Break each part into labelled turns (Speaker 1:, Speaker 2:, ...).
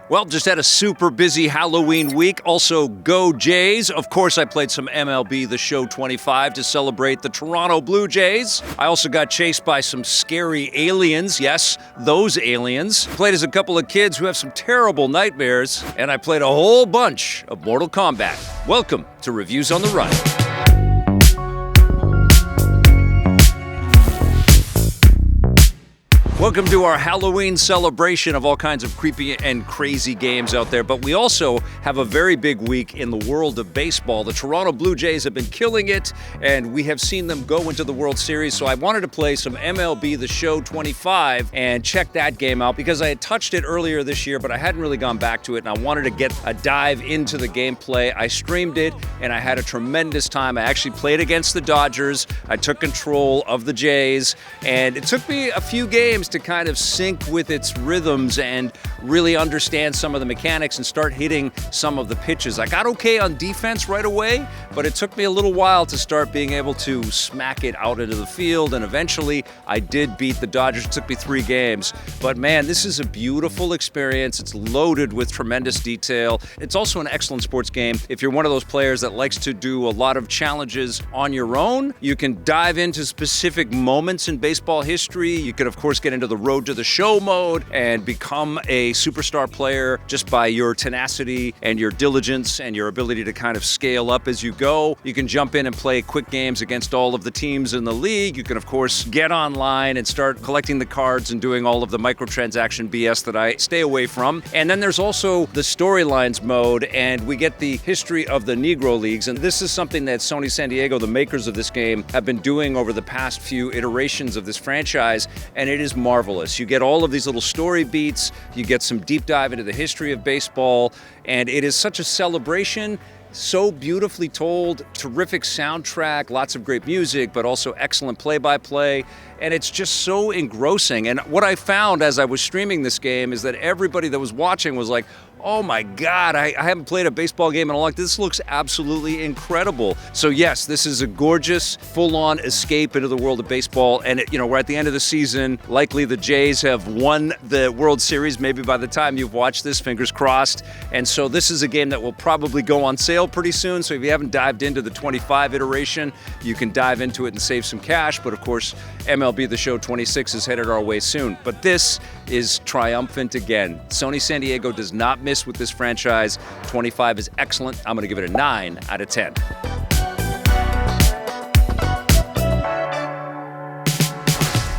Speaker 1: Well, just had a super busy Halloween week. Also, go Jays. Of course, I played some MLB The Show 25 to celebrate the Toronto Blue Jays. I also got chased by some scary aliens. Yes, those aliens. Played as a couple of kids who have some terrible nightmares. And I played a whole bunch of Mortal Kombat. Welcome to Reviews on the Run. Welcome to our Halloween celebration of all kinds of creepy and crazy games out there. But we also have a very big week in the world of baseball. The Toronto Blue Jays have been killing it, and we have seen them go into the World Series. So I wanted to play some MLB The Show 25 and check that game out because I had touched it earlier this year, but I hadn't really gone back to it, and I wanted to get a dive into the gameplay. I streamed it, and I had a tremendous time. I actually played against the Dodgers. I took control of the Jays, and it took me a few games to kind of sync with its rhythms and really understand some of the mechanics and start hitting some of the pitches. I got okay on defense right away, but it took me a little while to start being able to smack it out into the field, and eventually I did beat the Dodgers. It took me 3 games, but man, this is a beautiful experience. It's loaded with tremendous detail. It's also an excellent sports game. If you're one of those players that likes to do a lot of challenges on your own, you can dive into specific moments in baseball history. You could, of course, get into the road to the show mode and become a superstar player just by your tenacity and your diligence and your ability to kind of scale up as you go. You can jump in and play quick games against all of the teams in the league. You can, of course, get online and start collecting the cards and doing all of the microtransaction BS that I stay away from. And then there's also the storylines mode, and we get the history of the Negro Leagues. And this is something that Sony San Diego, the makers of this game, have been doing over the past few iterations of this franchise, and it is marvelous. You get all of these little story beats, you get some deep dive into the history of baseball, and it is such a celebration. So beautifully told, terrific soundtrack, lots of great music, but also excellent play-by-play, and it's just so engrossing. And what I found as I was streaming this game is that everybody that was watching was like, oh my God, I haven't played a baseball game in a long time. This looks absolutely incredible. So yes, this is a gorgeous, full-on escape into the world of baseball. And we're at the end of the season. Likely the Jays have won the World Series, maybe by the time you've watched this, fingers crossed. And so this is a game that will probably go on sale pretty soon. So if you haven't dived into the 25 iteration, you can dive into it and save some cash. But of course, MLB The Show 26 is headed our way soon. But this is triumphant again. Sony San Diego does not miss with this franchise. 25 is excellent. I'm going to give it a 9 out of 10.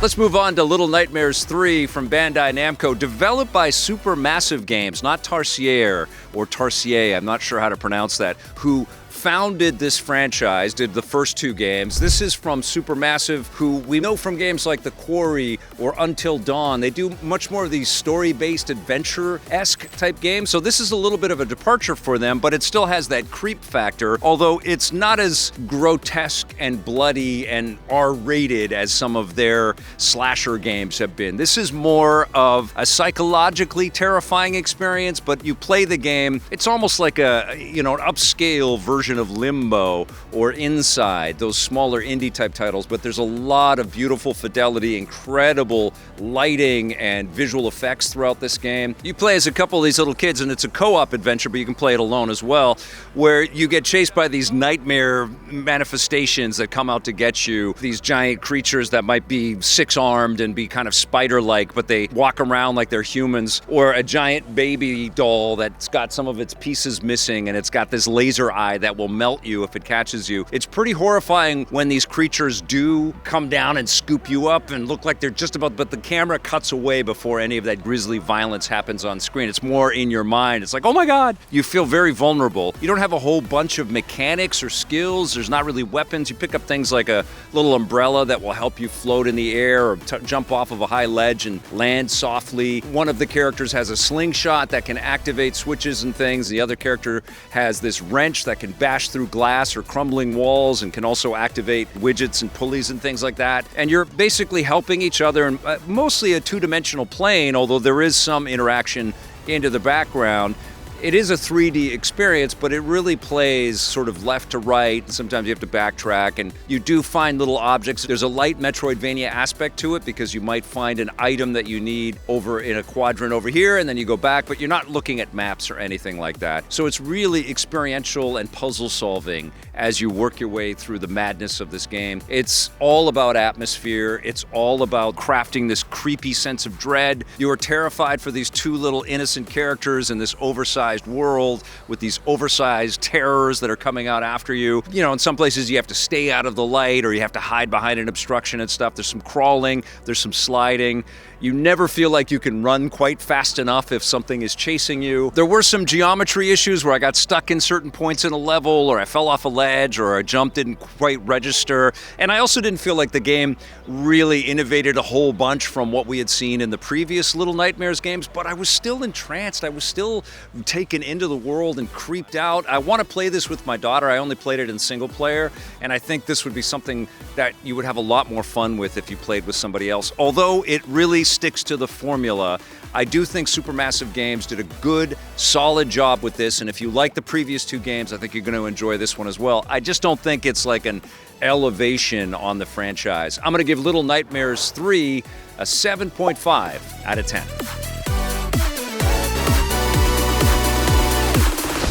Speaker 1: Let's move on to Little Nightmares 3 from Bandai Namco, developed by Supermassive Games, not Tarsier or Tarsier, I'm not sure how to pronounce that, who founded this franchise, did the first 2 games. This is from Supermassive, who we know from games like The Quarry or Until Dawn. They do much more of these story-based adventure-esque type games, so this is a little bit of a departure for them, but it still has that creep factor, although it's not as grotesque and bloody and R-rated as some of their slasher games have been. This is more of a psychologically terrifying experience, but you play the game, it's almost like an upscale version of Limbo or Inside, those smaller indie type titles, but there's a lot of beautiful fidelity, incredible lighting and visual effects throughout this game. You play as a couple of these little kids, and it's a co-op adventure, but you can play it alone as well, where you get chased by these nightmare manifestations that come out to get you, these giant creatures that might be 6-armed and be kind of spider-like, but they walk around like they're humans, or a giant baby doll that's got some of its pieces missing, and it's got this laser eye that will melt you if it catches you. It's pretty horrifying when these creatures do come down and scoop you up and look like they're just about, but the camera cuts away before any of that grisly violence happens on screen. It's more in your mind. It's like, oh my God, you feel very vulnerable. You don't have a whole bunch of mechanics or skills. There's not really weapons. You pick up things like a little umbrella that will help you float in the air or jump off of a high ledge and land softly. One of the characters has a slingshot that can activate switches and things. The other character has this wrench that can bash through glass or crumbling walls and can also activate widgets and pulleys and things like that. And you're basically helping each other in mostly a 2-dimensional plane, although there is some interaction into the background. It is a 3D experience, but it really plays sort of left to right. Sometimes you have to backtrack, and you do find little objects. There's a light Metroidvania aspect to it because you might find an item that you need over in a quadrant over here, and then you go back, but you're not looking at maps or anything like that. So it's really experiential and puzzle solving as you work your way through the madness of this game. It's all about atmosphere. It's all about crafting this creepy sense of dread. You are terrified for these two little innocent characters in this oversized world with these oversized terrors that are coming out after you. You know, in some places you have to stay out of the light or you have to hide behind an obstruction and stuff. There's some crawling, there's some sliding. You never feel like you can run quite fast enough if something is chasing you. There were some geometry issues where I got stuck in certain points in a level, or I fell off a ledge, or a jump didn't quite register. And I also didn't feel like the game really innovated a whole bunch from what we had seen in the previous Little Nightmares games, but I was still entranced. I was still taken into the world and creeped out. I want to play this with my daughter. I only played it in single player, and I think this would be something that you would have a lot more fun with if you played with somebody else. Although it really sticks to the formula, I do think Supermassive Games did a good, solid job with this, and if you like the previous two games, I think you're going to enjoy this one as well. I just don't think it's like an elevation on the franchise. I'm going to give Little Nightmares 3 a 7.5 out of 10.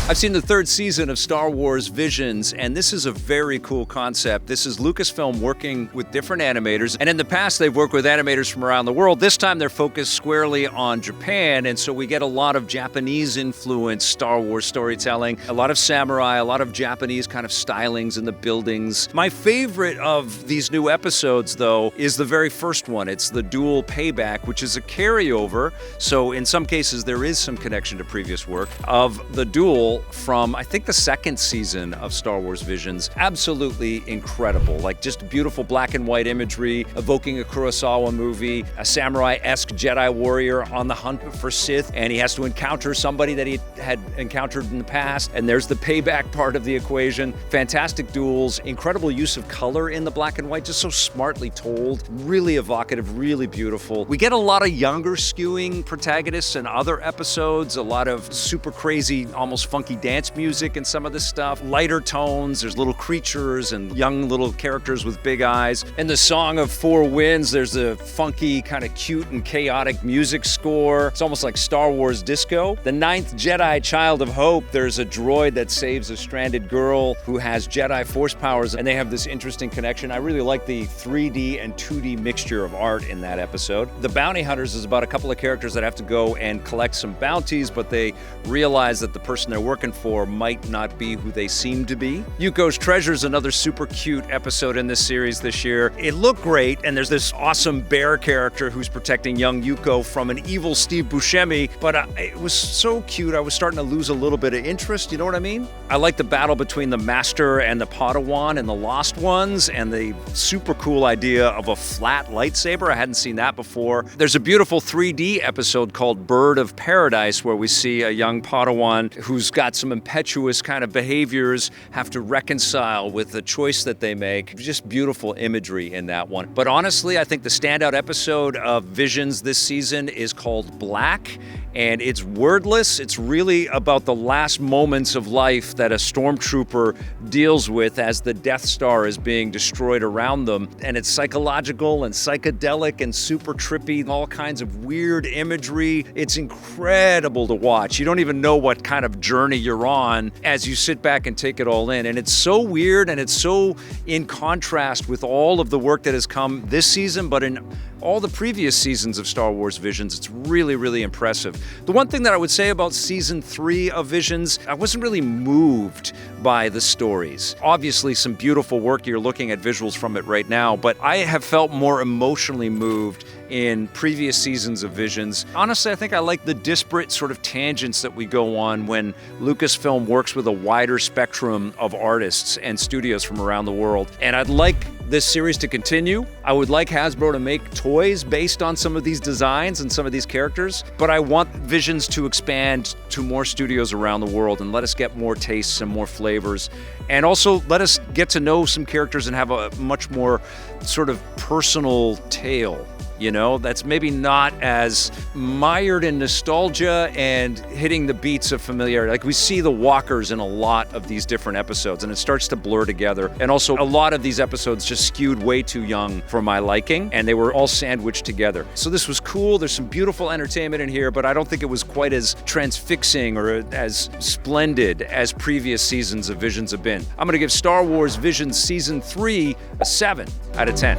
Speaker 1: I've seen the third season of Star Wars Visions, and this is a very cool concept. This is Lucasfilm working with different animators, and in the past they've worked with animators from around the world. This time they're focused squarely on Japan, and so we get a lot of Japanese-influenced Star Wars storytelling, a lot of samurai, a lot of Japanese kind of stylings in the buildings. My favorite of these new episodes, though, is the very first one. It's the Duel Payback, which is a carryover, so in some cases there is some connection to previous work, of the Duel from, I think, the second season of Star Wars Visions. Absolutely incredible. Like, just beautiful black and white imagery, evoking a Kurosawa movie, a samurai-esque Jedi warrior on the hunt for Sith, and he has to encounter somebody that he had encountered in the past, and there's the payback part of the equation. Fantastic duels, incredible use of color in the black and white, just so smartly told, really evocative, really beautiful. We get a lot of younger skewing protagonists in other episodes, a lot of super crazy, almost funky dance music and some of this stuff, lighter tones, there's little creatures and young little characters with big eyes. In the Song of Four Winds, there's a funky, kind of cute and chaotic music score. It's almost like Star Wars disco. The Ninth Jedi, Child of Hope, there's a droid that saves a stranded girl who has Jedi force powers, and they have this interesting connection. I really like the 3D and 2D mixture of art in that episode. The Bounty Hunters is about a couple of characters that have to go and collect some bounties, but they realize that the person they're working for might not be who they seem to be. Yuko's Treasure is another super cute episode in this series this year. It looked great, and there's this awesome bear character who's protecting young Yuko from an evil Steve Buscemi, but it was so cute I was starting to lose a little bit of interest, you know what I mean? I like the battle between the Master and the Padawan and the Lost Ones, and the super cool idea of a flat lightsaber. I hadn't seen that before. There's a beautiful 3D episode called Bird of Paradise where we see a young Padawan who's got some impetuous kind of behaviors, have to reconcile with the choice that they make. Just beautiful imagery in that one. But honestly, I think the standout episode of Visions this season is called Black, and it's wordless. It's really about the last moments of life that a stormtrooper deals with as the Death Star is being destroyed around them. And it's psychological and psychedelic and super trippy, all kinds of weird imagery. It's incredible to watch. You don't even know what kind of journey you're on as you sit back and take it all in. And it's so weird, and it's so in contrast with all of the work that has come this season, but in all the previous seasons of Star Wars Visions. It's really, really impressive. The one thing that I would say about Season 3 of Visions, I wasn't really moved by the stories. Obviously, some beautiful work. You're looking at visuals from it right now, but I have felt more emotionally moved in previous seasons of Visions. Honestly, I think I like the disparate sort of tangents that we go on when Lucasfilm works with a wider spectrum of artists and studios from around the world. And I'd like this series to continue. I would like Hasbro to make toys based on some of these designs and some of these characters, but I want Visions to expand to more studios around the world and let us get more tastes and more flavors. And also let us get to know some characters and have a much more sort of personal tale. you know? That's maybe not as mired in nostalgia and hitting the beats of familiarity. Like, we see the walkers in a lot of these different episodes, and it starts to blur together. And also, a lot of these episodes just skewed way too young for my liking, and they were all sandwiched together. So this was cool. There's some beautiful entertainment in here, but I don't think it was quite as transfixing or as splendid as previous seasons of Visions have been. I'm gonna give Star Wars Visions Season 3 a 7 out of 10.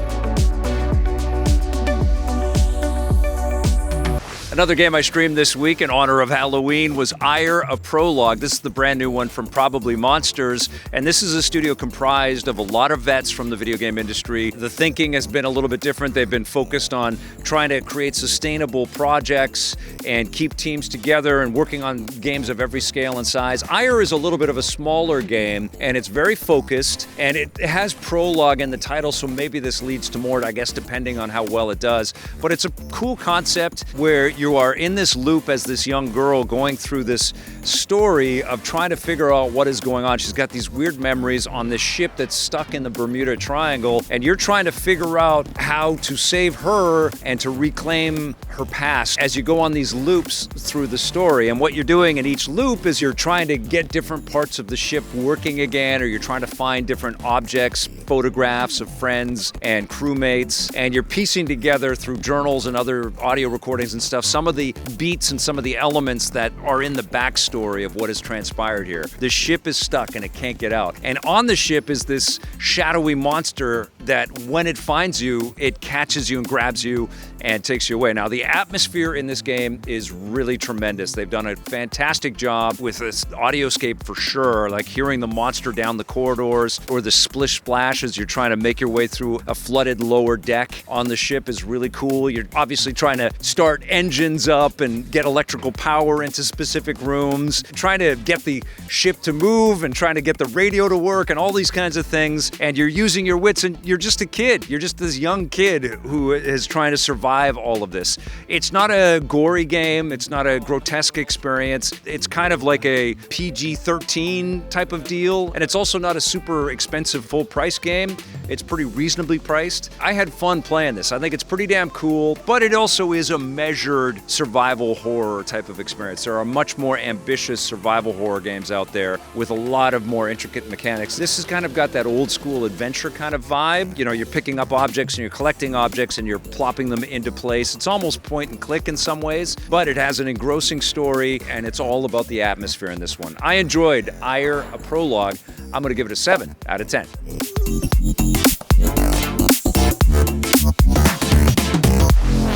Speaker 1: Another game I streamed this week in honor of Halloween was Ire of Prologue. This is the brand new one from Probably Monsters, and this is a studio comprised of a lot of vets from the video game industry. The thinking has been a little bit different. They've been focused on trying to create sustainable projects and keep teams together and working on games of every scale and size. Ire is a little bit of a smaller game, and it's very focused, and it has Prologue in the title, so maybe this leads to more, I guess, depending on how well it does. But it's a cool concept where you are in this loop as this young girl going through this story of trying to figure out what is going on. She's got these weird memories on this ship that's stuck in the Bermuda Triangle, and you're trying to figure out how to save her and to reclaim her past as you go on these loops through the story. And what you're doing in each loop is you're trying to get different parts of the ship working again, or you're trying to find different objects, photographs of friends and crewmates, and you're piecing together through journals and other audio recordings and stuff some of the beats and some of the elements that are in the backstory of what has transpired here. The ship is stuck and it can't get out. And on the ship is this shadowy monster that when it finds you, it catches you and grabs you and takes you away. Now, the atmosphere in this game is really tremendous. They've done a fantastic job with this audioscape for sure, like hearing the monster down the corridors or the splish splash as you're trying to make your way through a flooded lower deck on the ship is really cool. You're obviously trying to start engines up and get electrical power into specific rooms, trying to get the ship to move and trying to get the radio to work and all these kinds of things. And you're using your wits, and you're just a kid. You're just this young kid who is trying to survive all of this. It's not a gory game. It's not a grotesque experience. It's kind of like a PG-13 type of deal. And it's also not a super expensive full price game. It's pretty reasonably priced. I had fun playing this. I think it's pretty damn cool, but it also is a measured survival horror type of experience. There are much more ambitious survival horror games out there with a lot of more intricate mechanics. This has kind of got that old school adventure kind of vibe. You know, you're picking up objects and you're collecting objects and you're plopping them into place. It's almost point and click in some ways, but it has an engrossing story and it's all about the atmosphere in this one. I enjoyed Ire, a Prologue. I'm going to give it a 7 out of 10.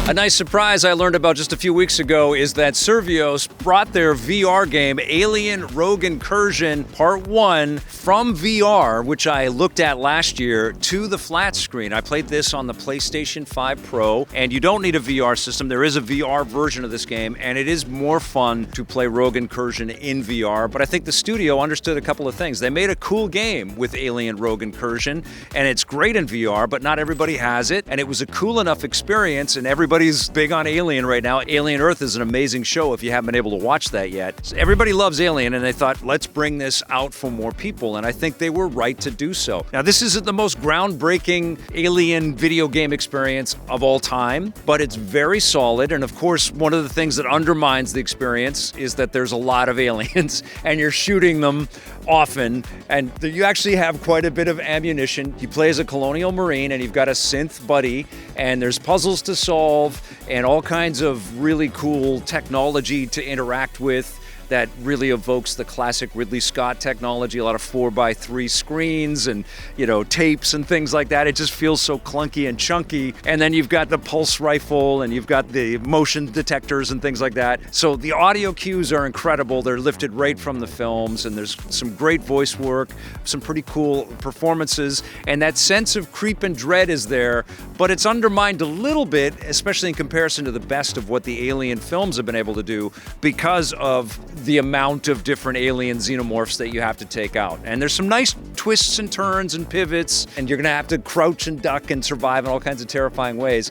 Speaker 1: A nice surprise I learned about just a few weeks ago is that Survios brought their VR game Alien Rogue Incursion Part 1 from VR, which I looked at last year, to the flat screen. I played this on the PlayStation 5 Pro, and you don't need a VR system. There is a VR version of this game, and it is more fun to play Rogue Incursion in VR, but I think the studio understood a couple of things. They made a cool game with Alien Rogue Incursion, and it's great in VR, but not everybody has it, and it was a cool enough experience, and everybody's big on Alien right now. Alien Earth is an amazing show if you haven't been able to watch that yet. So everybody loves Alien, and they thought, let's bring this out for more people, and I think they were right to do so. Now, this isn't the most groundbreaking Alien video game experience of all time, but it's very solid, and of course, one of the things that undermines the experience is that there's a lot of aliens, and you're shooting them often, and you actually have quite a bit of ammunition. You play as a colonial marine, and you've got a synth buddy, and there's puzzles to solve, and all kinds of really cool technology to interact with that really evokes the classic Ridley Scott technology, a lot of 4x3 screens and, you know, tapes and things like that. It just feels so clunky and chunky. And then you've got the pulse rifle and you've got the motion detectors and things like that. So the audio cues are incredible. They're lifted right from the films, and there's some great voice work, some pretty cool performances, and that sense of creep and dread is there, but it's undermined a little bit, especially in comparison to the best of what the Alien films have been able to do because of the amount of different alien xenomorphs that you have to take out. And there's some nice twists and turns and pivots, and you're gonna have to crouch and duck and survive in all kinds of terrifying ways.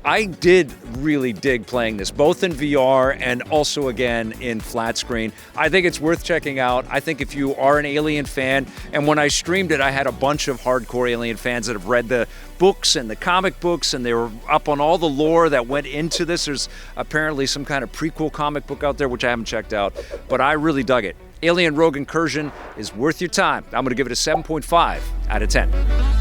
Speaker 1: I did really dig playing this, both in VR and also again in flat screen. I think it's worth checking out. I think if you are an Alien fan, and when I streamed it, I had a bunch of hardcore Alien fans that have read the books and the comic books, and they were up on all the lore that went into this. There's apparently some kind of prequel comic book out there, which I haven't checked out, but I really dug it. Alien Rogue Incursion is worth your time. I'm going to give it a 7.5 out of 10.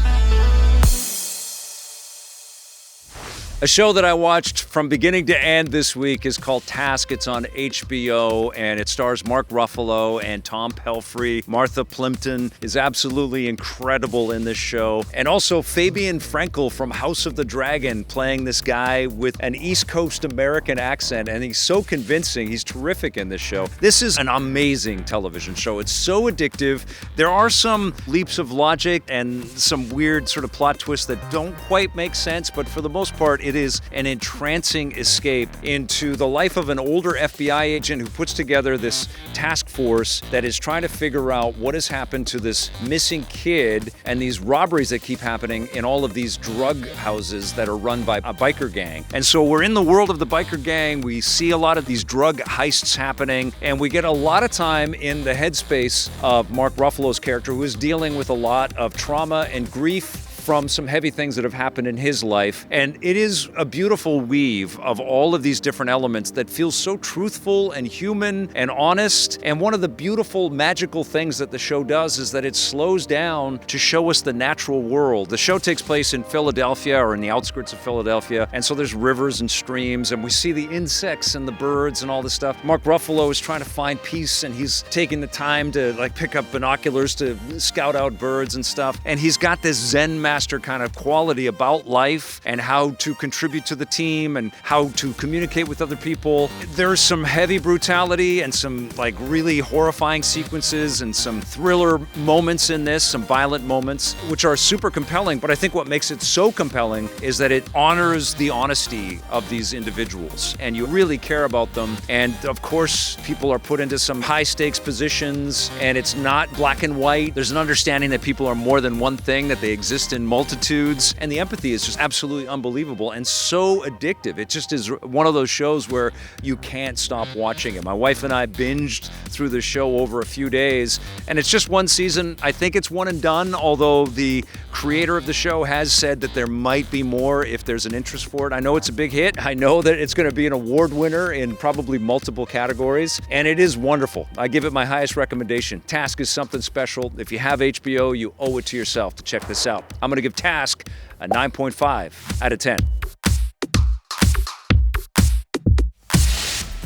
Speaker 1: A show that I watched from beginning to end this week is called Task. It's on HBO, and it stars Mark Ruffalo and Tom Pelphrey. Martha Plimpton is absolutely incredible in this show. And also Fabian Frankel from House of the Dragon playing this guy with an East Coast American accent, and he's so convincing. He's terrific in this show. This is an amazing television show. It's so addictive. There are some leaps of logic and some weird sort of plot twists that don't quite make sense, but for the most part, it is an entrancing escape into the life of an older FBI agent who puts together this task force that is trying to figure out what has happened to this missing kid and these robberies that keep happening in all of these drug houses that are run by a biker gang. And so we're in the world of the biker gang. We see a lot of these drug heists happening, and we get a lot of time in the headspace of Mark Ruffalo's character, who is dealing with a lot of trauma and grief from some heavy things that have happened in his life. And it is a beautiful weave of all of these different elements that feels so truthful and human and honest. And one of the beautiful, magical things that the show does is that it slows down to show us the natural world. The show takes place in Philadelphia, or in the outskirts of Philadelphia. And so there's rivers and streams, and we see the insects and the birds and all this stuff. Mark Ruffalo is trying to find peace, and he's taking the time to pick up binoculars to scout out birds and stuff. And he's got this Zen master kind of quality about life and how to contribute to the team and how to communicate with other people. There's some heavy brutality and some really horrifying sequences and some thriller moments in this, some violent moments, which are super compelling. But I think what makes it so compelling is that it honors the honesty of these individuals, and you really care about them. And of course, people are put into some high stakes positions, and it's not black and white. There's an understanding that people are more than one thing, that they exist in multitudes, and the empathy is just absolutely unbelievable and so addictive. It just is one of those shows where you can't stop watching it. My wife and I binged through the show over a few days, and it's just one season. I think it's one and done, although the creator of the show has said that there might be more if there's an interest for it. I know it's a big hit. I know that it's going to be an award winner in probably multiple categories, and it is wonderful. I give it my highest recommendation. Task is something special. If you have HBO, you owe it to yourself to check this out. I'm going to give Task a 9.5 out of 10.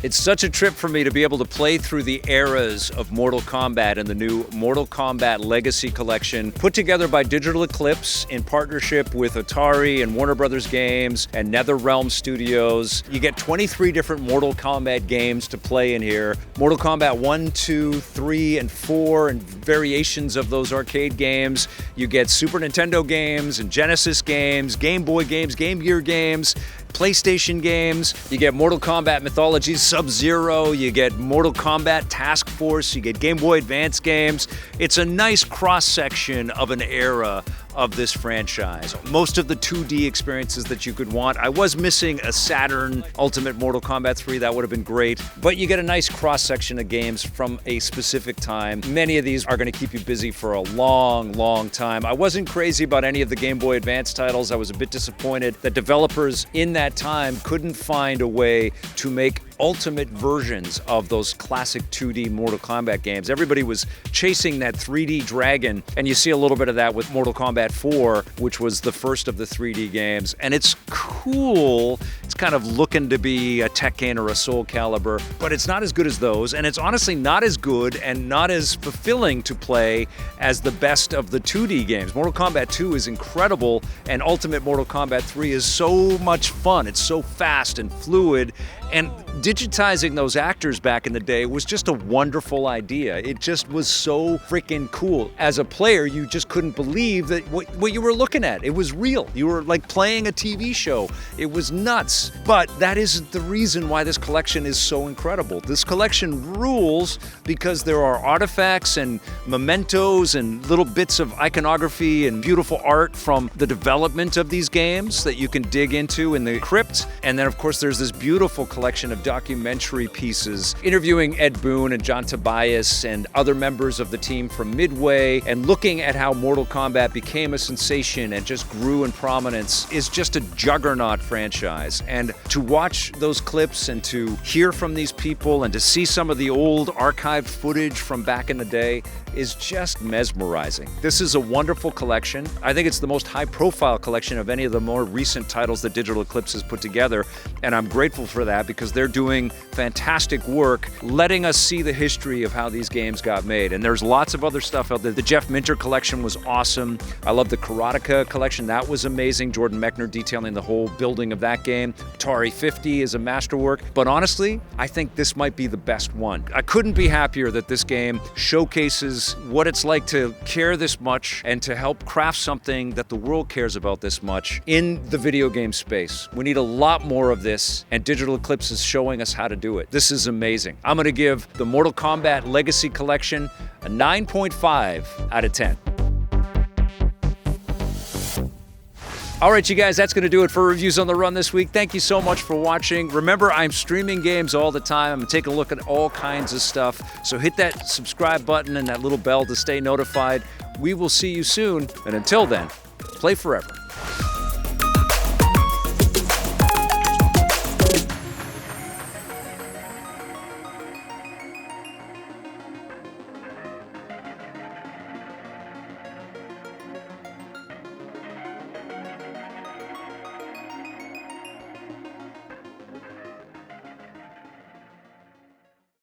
Speaker 1: It's such a trip for me to be able to play through the eras of Mortal Kombat in the new Mortal Kombat Legacy Collection, put together by Digital Eclipse in partnership with Atari and Warner Brothers Games and NetherRealm Studios. You get 23 different Mortal Kombat games to play in here. Mortal Kombat 1, 2, 3, and 4, and variations of those arcade games. You get Super Nintendo games and Genesis games, Game Boy games, Game Gear games, PlayStation games. You get Mortal Kombat Mythologies Sub-Zero, you get Mortal Kombat Task Force, you get Game Boy Advance games. It's a nice cross-section of an era of this franchise. Most of the 2D experiences that you could want. I was missing a Saturn Ultimate Mortal Kombat 3, that would have been great, but you get a nice cross-section of games from a specific time. Many of these are going to keep you busy for a long, long time. I wasn't crazy about any of the Game Boy Advance titles. I was a bit disappointed that developers in that time couldn't find a way to make ultimate versions of those classic 2D Mortal Kombat games. Everybody was chasing that 3D dragon, and you see a little bit of that with Mortal Kombat 4, which was the first of the 3D games. And it's cool. It's kind of looking to be a Tekken or a Soul Calibur, but it's not as good as those, and it's honestly not as good and not as fulfilling to play as the best of the 2D games. Mortal Kombat 2 is incredible, and Ultimate Mortal Kombat 3 is so much fun. It's so fast and fluid, And digitizing those actors back in the day was just a wonderful idea. It just was so freaking cool. As a player, you just couldn't believe that what you were looking at. It was real. You were like playing a TV show. It was nuts. But that isn't the reason why this collection is so incredible. This collection rules because there are artifacts and mementos and little bits of iconography and beautiful art from the development of these games that you can dig into in the crypt. And then, of course, there's this beautiful collection of documentary pieces interviewing Ed Boon and John Tobias and other members of the team from Midway, and looking at how Mortal Kombat became a sensation and just grew in prominence is just a juggernaut franchise. And to watch those clips and to hear from these people and to see some of the old archived footage from back in the day is just mesmerizing. This is a wonderful collection. I think it's the most high-profile collection of any of the more recent titles that Digital Eclipse has put together, and I'm grateful for that because they're doing fantastic work letting us see the history of how these games got made. And there's lots of other stuff out there. The Jeff Minter collection was awesome. I love the Karateka collection. That was amazing. Jordan Mechner detailing the whole building of that game. Atari 50 is a masterwork. But honestly, I think this might be the best one. I couldn't be happier that this game showcases what it's like to care this much and to help craft something that the world cares about this much in the video game space. We need a lot more of this, and Digital Eclipse is showing us how to do it. This is amazing. I'm going to give the Mortal Kombat Legacy Collection a 9.5 out of 10. All right, you guys, that's going to do it for Reviews on the Run this week. Thank you so much for watching. Remember, I'm streaming games all the time. I'm taking a look at all kinds of stuff. So hit that subscribe button and that little bell to stay notified. We will see you soon. And until then, play forever.